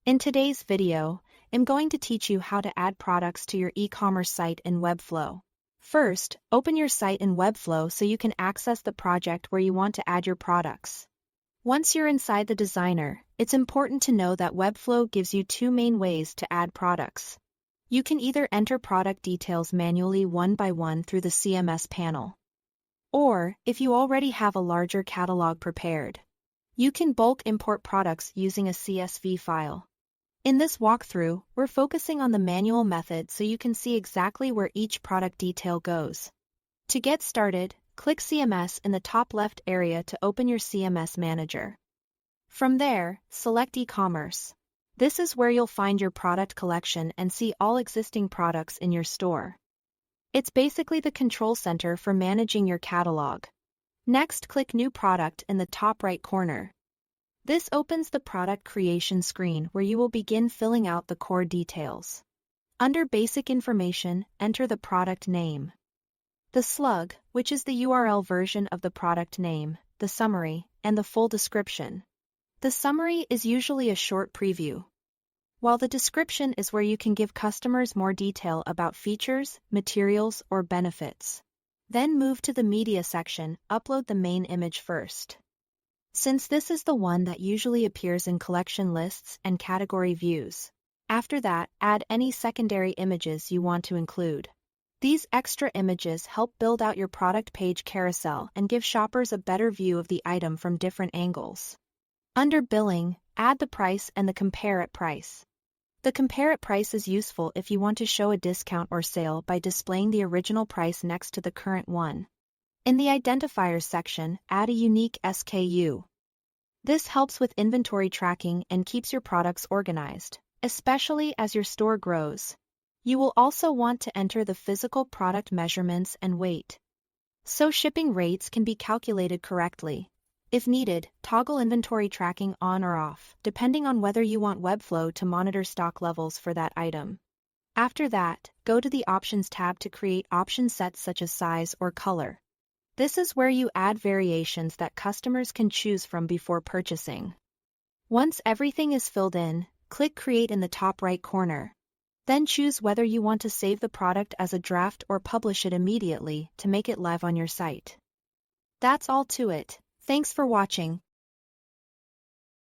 In today's video, I'm going to teach you how to add products to your e-commerce site in Webflow. First, open your site in Webflow so you can access the project where you want to add your products. Once you're inside the designer, it's important to know that Webflow gives you two main ways to add products. You can either enter product details manually one by one through the CMS panel. Or, if you already have a larger catalog prepared, you can bulk import products using a CSV file. In this walkthrough, we're focusing on the manual method so you can see exactly where each product detail goes. To get started, click CMS in the top left area to open your CMS manager. From there, select Ecommerce. This is where you'll find your product collection and see all existing products in your store. It's basically the control center for managing your catalog. Next, click New Product in the top right corner. This opens the product creation screen where you will begin filling out the core details. Under Basic Information, enter the product name, the slug, which is the URL version of the product name, the summary, and the full description. The summary is usually a short preview, while the description is where you can give customers more detail about features, materials, or benefits. Then move to the media section, upload the main image first, since this is the one that usually appears in collection lists and category views. After that, add any secondary images you want to include. These extra images help build out your product page carousel and give shoppers a better view of the item from different angles. Under Billing, add the price and the Compare It price. The Compare It price is useful if you want to show a discount or sale by displaying the original price next to the current one. In the Identifiers section, add a unique SKU. This helps with inventory tracking and keeps your products organized, especially as your store grows. You will also want to enter the physical product measurements and weight, so shipping rates can be calculated correctly. If needed, toggle inventory tracking on or off, depending on whether you want Webflow to monitor stock levels for that item. After that, go to the Options tab to create option sets such as size or color. This is where you add variations that customers can choose from before purchasing. Once everything is filled in, click Create in the top right corner. Then choose whether you want to save the product as a draft or publish it immediately to make it live on your site. That's all to it. Thanks for watching.